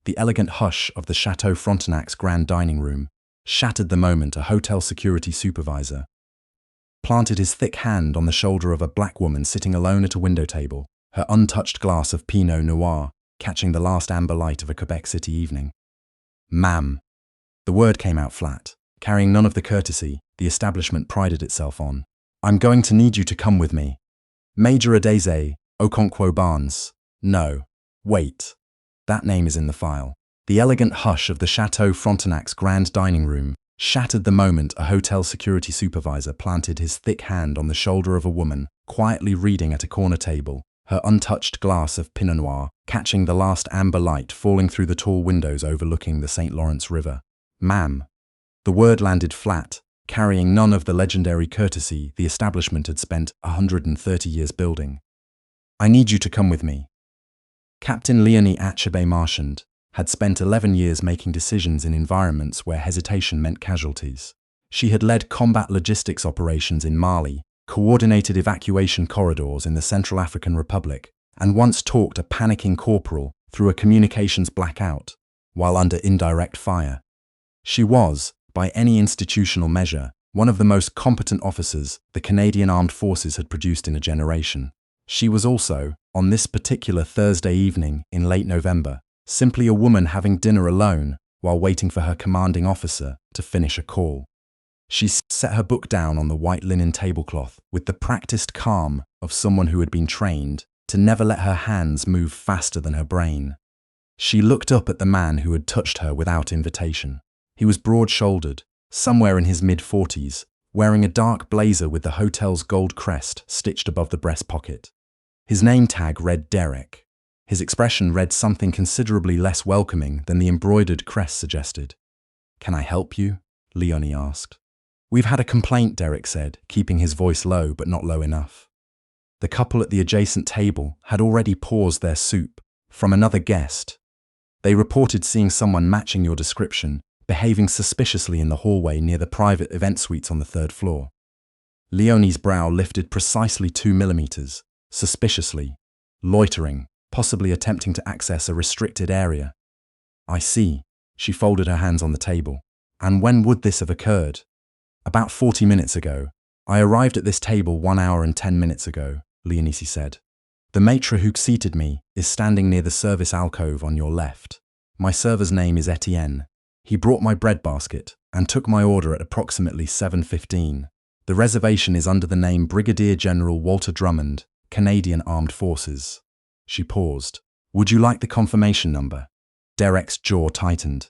The elegant hush of the Chateau Frontenac's grand dining room shattered the moment a hotel security supervisor planted his thick hand on the shoulder of a black woman sitting alone at a window table, her untouched glass of Pinot Noir catching the last amber light of a Quebec City evening. "Ma'am." The word came out flat, carrying none of the courtesy the establishment prided itself on. "I'm going to need you to come with me. Major Adese Okonkwo Barnes." "No. Wait. That name is in the file." The elegant hush of the Chateau Frontenac's grand dining room shattered the moment a hotel security supervisor planted his thick hand on the shoulder of a woman quietly reading at a corner table, her untouched glass of Pinot Noir catching the last amber light falling through the tall windows overlooking the St. Lawrence River. "Ma'am." The word landed flat, carrying none of the legendary courtesy the establishment had spent 130 years building. "I need you to come with me." Captain Leonie Achebe-Marchand had spent 11 years making decisions in environments where hesitation meant casualties. She had led combat logistics operations in Mali, coordinated evacuation corridors in the Central African Republic, and once talked a panicking corporal through a communications blackout while under indirect fire. She was, by any institutional measure, one of the most competent officers the Canadian Armed Forces had produced in a generation. She was also, on this particular Thursday evening in late November, simply a woman having dinner alone while waiting for her commanding officer to finish a call. She set her book down on the white linen tablecloth with the practiced calm of someone who had been trained to never let her hands move faster than her brain. She looked up at the man who had touched her without invitation. He was broad-shouldered, somewhere in his mid-40s, wearing a dark blazer with the hotel's gold crest stitched above the breast pocket. His name tag read Derek. His expression read something considerably less welcoming than the embroidered crest suggested. "Can I help you?" Leonie asked. "We've had a complaint," Derek said, keeping his voice low but not low enough. The couple at the adjacent table had already paused their soup from another guest. They reported seeing someone matching your description, behaving suspiciously in the hallway near the private event suites on the 3rd floor. Leonie's brow lifted precisely 2 millimeters, suspiciously, loitering, possibly attempting to access a restricted area. "I see." She folded her hands on the table. "And when would this have occurred?" "About 40 minutes ago. I arrived at this table 1 hour and 10 minutes ago," Leonie said. "The maitre who seated me is standing near the service alcove on your left. My server's name is Etienne. He brought my breadbasket and took my order at approximately 7:15. The reservation is under the name Brigadier-General Walter Drummond, Canadian Armed Forces." She paused. "Would you like the confirmation number?" Derek's jaw tightened.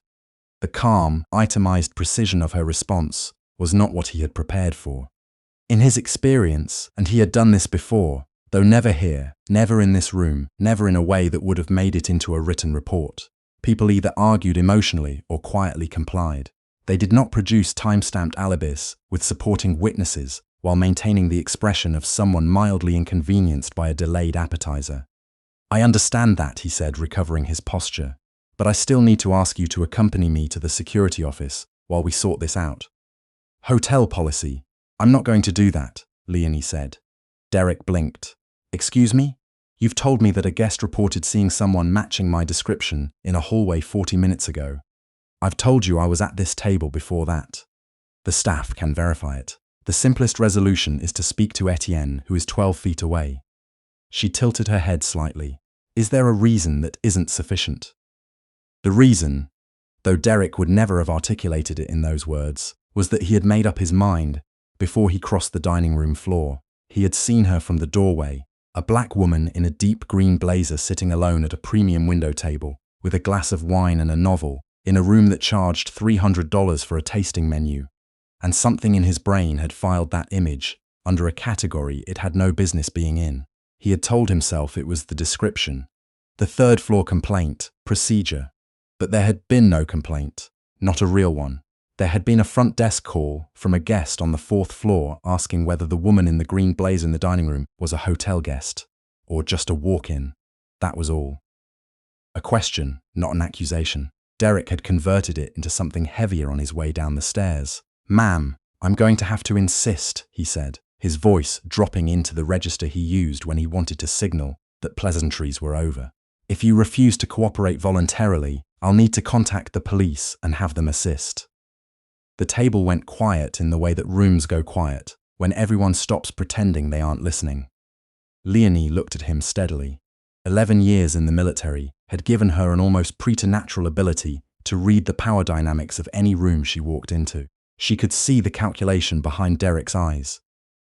The calm, itemized precision of her response was not what he had prepared for. In his experience, and he had done this before, though never here, never in this room, never in a way that would have made it into a written report, people either argued emotionally or quietly complied. They did not produce time-stamped alibis with supporting witnesses while maintaining the expression of someone mildly inconvenienced by a delayed appetizer. "I understand that," he said, recovering his posture, "but I still need to ask you to accompany me to the security office while we sort this out." "Hotel policy. I'm not going to do that," Leonie said. Derek blinked. "Excuse me? You've told me that a guest reported seeing someone matching my description in a hallway 40 minutes ago. I've told you I was at this table before that. The staff can verify it. The simplest resolution is to speak to Etienne, who is 12 feet away." She tilted her head slightly. "Is there a reason that isn't sufficient?" The reason, though Derek would never have articulated it in those words, was that he had made up his mind before he crossed the dining room floor. He had seen her from the doorway, a black woman in a deep green blazer sitting alone at a premium window table, with a glass of wine and a novel, in a room that charged $300 for a tasting menu. And something in his brain had filed that image under a category it had no business being in. He had told himself it was the description, the 3rd floor complaint, procedure. But there had been no complaint, not a real one. There had been a front desk call from a guest on the 4th floor asking whether the woman in the green blazer in the dining room was a hotel guest, or just a walk-in. That was all. A question, not an accusation. Derek had converted it into something heavier on his way down the stairs. "Ma'am, I'm going to have to insist," he said, his voice dropping into the register he used when he wanted to signal that pleasantries were over. "If you refuse to cooperate voluntarily, I'll need to contact the police and have them assist. The table went quiet in the way that rooms go quiet, when everyone stops pretending they aren't listening. Leonie looked at him steadily. 11 years in the military had given her an almost preternatural ability to read the power dynamics of any room she walked into. She could see the calculation behind Derek's eyes,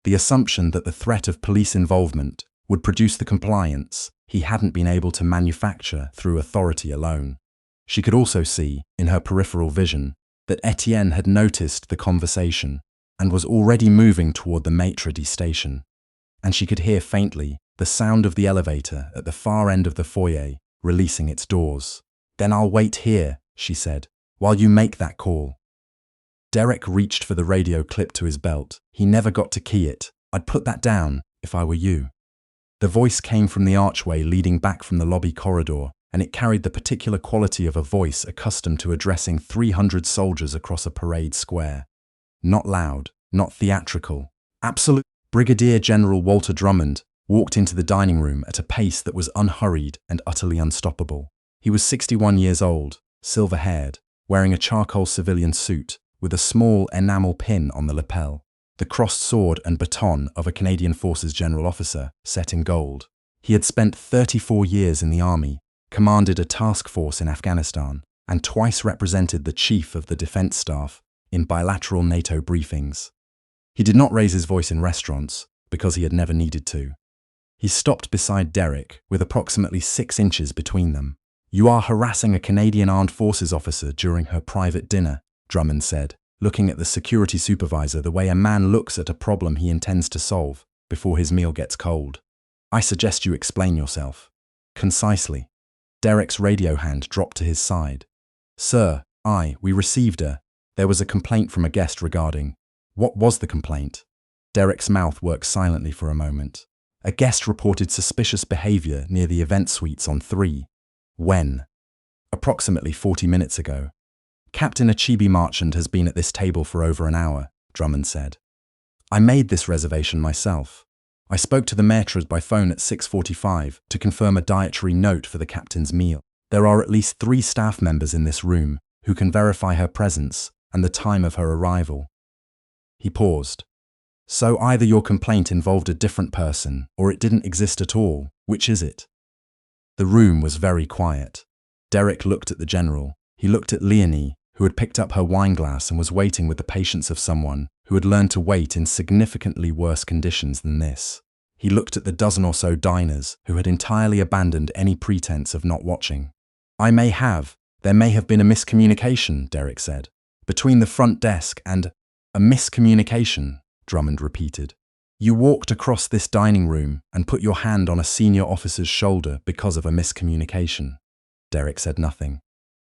the assumption that the threat of police involvement would produce the compliance he hadn't been able to manufacture through authority alone. She could also see, in her peripheral vision, that Etienne had noticed the conversation and was already moving toward the maitre d' station. And she could hear faintly the sound of the elevator at the far end of the foyer releasing its doors. "Then I'll wait here," she said, "while you make that call." Derek reached for the radio clip to his belt. He never got to key it. "I'd put that down if I were you." The voice came from the archway leading back from the lobby corridor, and it carried the particular quality of a voice accustomed to addressing 300 soldiers across a parade square. Not loud, not theatrical. Absolute. Brigadier-General Walter Drummond walked into the dining room at a pace that was unhurried and utterly unstoppable. He was 61 years old, silver-haired, wearing a charcoal civilian suit with a small enamel pin on the lapel, the crossed sword and baton of a Canadian Forces general officer set in gold. He had spent 34 years in the army, commanded a task force in Afghanistan, and twice represented the chief of the defense staff in bilateral NATO briefings. He did not raise his voice in restaurants because he had never needed to. He stopped beside Derek with approximately 6 inches between them. "You are harassing a Canadian Armed Forces officer during her private dinner," Drummond said, looking at the security supervisor the way a man looks at a problem he intends to solve before his meal gets cold. "I suggest you explain yourself." Concisely. Derek's radio hand dropped to his side. "Sir, we received there was a complaint from a guest regarding..." "What was the complaint?" Derek's mouth worked silently for a moment. "A guest reported suspicious behavior near the event suites on 3. When?" "Approximately 40 minutes ago." "Captain Achebe-Marchand has been at this table for over an hour," Drummond said. "I made this reservation myself. I spoke to the maitre by phone at 6:45 to confirm a dietary note for the captain's meal. There are at least 3 staff members in this room who can verify her presence and the time of her arrival." He paused. "So either your complaint involved a different person or it didn't exist at all. Which is it?" The room was very quiet. Derek looked at the general. He looked at Leonie, who had picked up her wine glass and was waiting with the patience of someone who had learned to wait in significantly worse conditions than this. He looked at the dozen or so diners who had entirely abandoned any pretense of not watching. There may have been a miscommunication," Derek said, "between the front desk and..." "A miscommunication," Drummond repeated. "You walked across this dining room and put your hand on a senior officer's shoulder because of a miscommunication." Derek said nothing.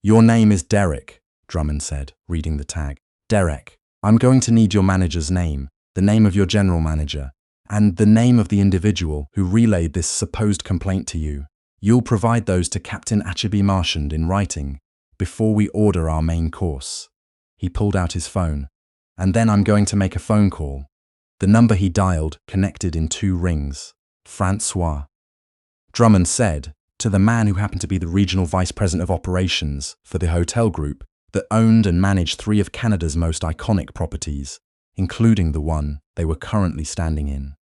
"Your name is Derek," Drummond said, reading the tag. "Derek, I'm going to need your manager's name, the name of your general manager, and the name of the individual who relayed this supposed complaint to you. You'll provide those to Captain Achebe-Marchand in writing before we order our main course." He pulled out his phone. "And then I'm going to make a phone call." The number he dialed connected in 2 rings. "Francois," Drummond said, to the man who happened to be the regional vice president of operations for the hotel group that owned and managed 3 of Canada's most iconic properties, including the one they were currently standing in.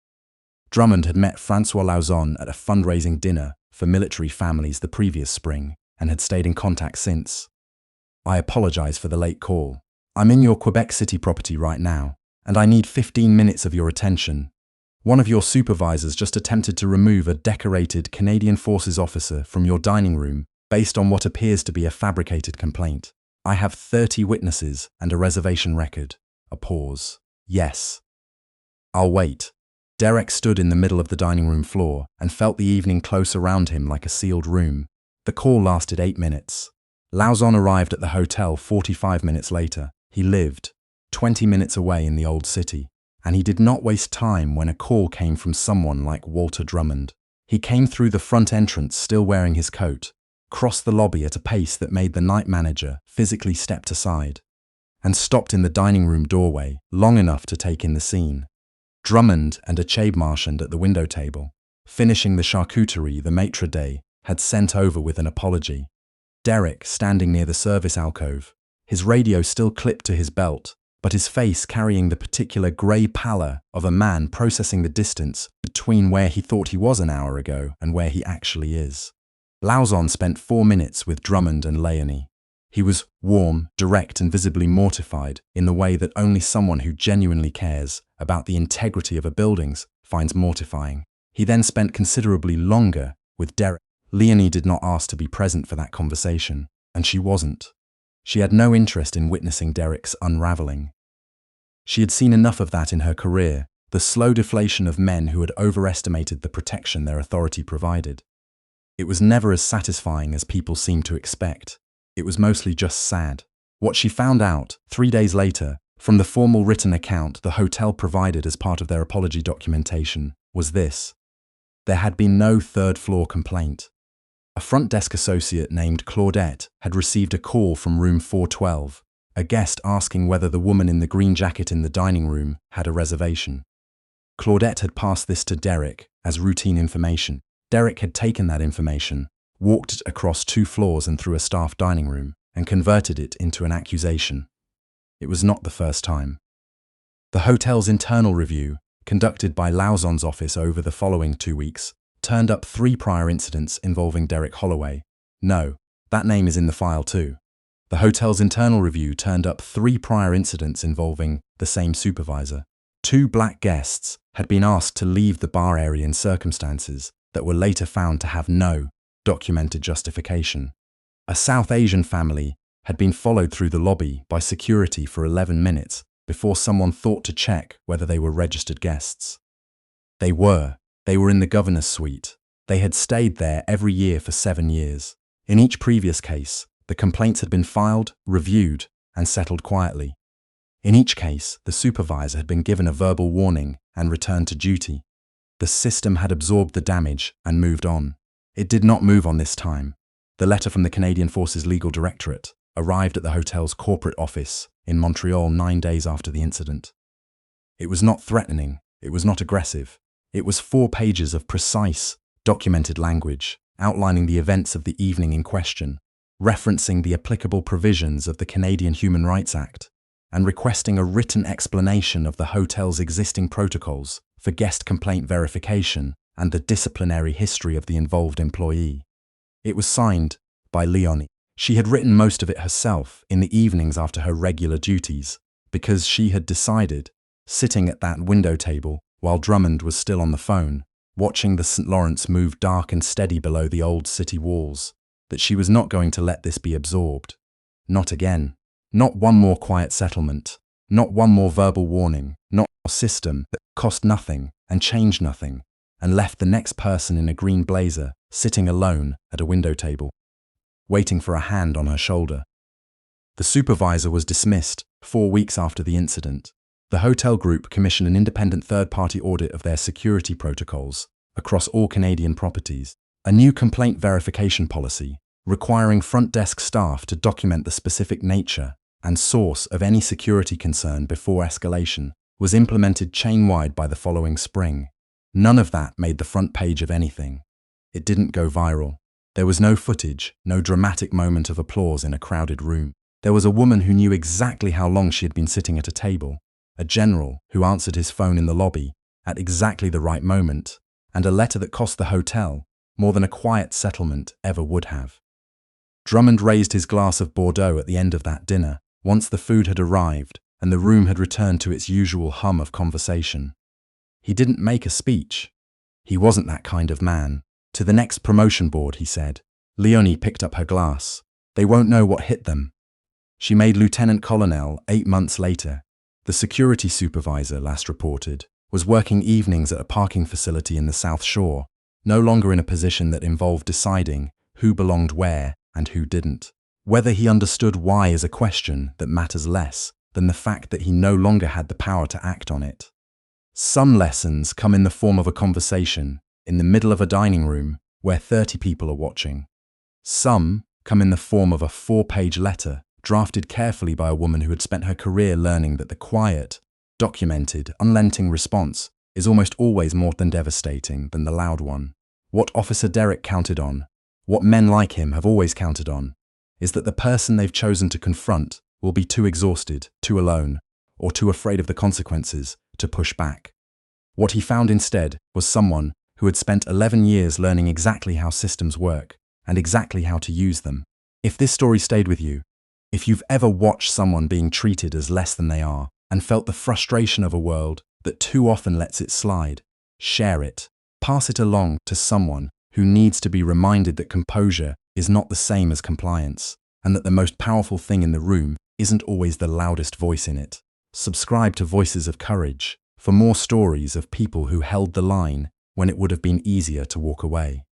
Drummond had met Francois Lauzon at a fundraising dinner for military families the previous spring and had stayed in contact since. "I apologize for the late call. I'm in your Quebec City property right now, and I need 15 minutes of your attention. One of your supervisors just attempted to remove a decorated Canadian Forces officer from your dining room based on what appears to be a fabricated complaint. I have 30 witnesses and a reservation record." A pause. "Yes." "I'll wait." Derek stood in the middle of the dining room floor and felt the evening close around him like a sealed room. The call lasted 8 minutes. Lauzon arrived at the hotel 45 minutes later. He lived 20 minutes away in the old city, and he did not waste time when a call came from someone like Walter Drummond. He came through the front entrance still wearing his coat, crossed the lobby at a pace that made the night manager physically step aside, and stopped in the dining room doorway long enough to take in the scene. Drummond and Achebe-Marchand at the window table, finishing the charcuterie the maitre d' had sent over with an apology. Derek standing near the service alcove, his radio still clipped to his belt, but his face carrying the particular grey pallor of a man processing the distance between where he thought he was an hour ago and where he actually is. Lauzon spent 4 minutes with Drummond and Leonie. He was warm, direct, and visibly mortified in the way that only someone who genuinely cares about the integrity of a building finds mortifying. He then spent considerably longer with Derek. Leonie did not ask to be present for that conversation, and she wasn't. She had no interest in witnessing Derek's unraveling. She had seen enough of that in her career, the slow deflation of men who had overestimated the protection their authority provided. It was never as satisfying as people seemed to expect. It was mostly just sad. What she found out, 3 days later, from the formal written account the hotel provided as part of their apology documentation, was this. There had been no third-floor complaint. A front desk associate named Claudette had received a call from room 412, a guest asking whether the woman in the green jacket in the dining room had a reservation. Claudette had passed this to Derek as routine information. Derek had taken that information, walked it across 2 floors and through a staff dining room, and converted it into an accusation. It was not the first time. The hotel's internal review, conducted by Lauzon's office over the following 2 weeks, turned up 3 prior incidents involving Derek Holloway. No, that name is in the file too. The hotel's internal review turned up 3 prior incidents involving the same supervisor. 2 black guests had been asked to leave the bar area in circumstances that were later found to have no documented justification. A South Asian family had been followed through the lobby by security for 11 minutes before someone thought to check whether they were registered guests. They were in the governor's suite. They had stayed there every year for 7 years. In each previous case, the complaints had been filed, reviewed, and settled quietly. In each case, the supervisor had been given a verbal warning and returned to duty. The system had absorbed the damage and moved on. It did not move on this time. The letter from the Canadian Forces Legal Directorate arrived at the hotel's corporate office in Montreal 9 days after the incident. It was not threatening, it was not aggressive. It was 4 pages of precise, documented language, outlining the events of the evening in question, referencing the applicable provisions of the Canadian Human Rights Act, and requesting a written explanation of the hotel's existing protocols for guest complaint verification and the disciplinary history of the involved employee. It was signed by Leonie. She had written most of it herself in the evenings after her regular duties, because she had decided, sitting at that window table while Drummond was still on the phone, watching the St. Lawrence move dark and steady below the old city walls, that she was not going to let this be absorbed. Not again. Not one more quiet settlement. Not one more verbal warning. Not a system that cost nothing and changed nothing, and left the next person in a green blazer sitting alone at a window table, waiting for a hand on her shoulder. The supervisor was dismissed 4 weeks after the incident. The hotel group commissioned an independent third-party audit of their security protocols across all Canadian properties. A new complaint verification policy, requiring front desk staff to document the specific nature and source of any security concern before escalation, was implemented chain-wide by the following spring. None of that made the front page of anything. It didn't go viral. There was no footage, no dramatic moment of applause in a crowded room. There was a woman who knew exactly how long she had been sitting at a table, a general who answered his phone in the lobby at exactly the right moment, and a letter that cost the hotel more than a quiet settlement ever would have. Drummond raised his glass of Bordeaux at the end of that dinner, once the food had arrived and the room had returned to its usual hum of conversation. He didn't make a speech. He wasn't that kind of man. To the next promotion board, he said. Leonie picked up her glass. They won't know what hit them. She made lieutenant colonel 8 months later. The security supervisor, last reported, was working evenings at a parking facility in the South Shore, no longer in a position that involved deciding who belonged where and who didn't. Whether he understood why is a question that matters less than the fact that he no longer had the power to act on it. Some lessons come in the form of a conversation in the middle of a dining room where 30 people are watching. Some come in the form of a 4-page letter drafted carefully by a woman who had spent her career learning that the quiet, documented, unrelenting response is almost always more than devastating than the loud one. What Officer Derek counted on, what men like him have always counted on, is that the person they've chosen to confront will be too exhausted, too alone, or too afraid of the consequences to push back. What he found instead was someone who had spent 11 years learning exactly how systems work and exactly how to use them. If this story stayed with you, if you've ever watched someone being treated as less than they are and felt the frustration of a world that too often lets it slide, share it. Pass it along to someone who needs to be reminded that composure is not the same as compliance, and that the most powerful thing in the room isn't always the loudest voice in it. Subscribe to Voices of Courage for more stories of people who held the line when it would have been easier to walk away.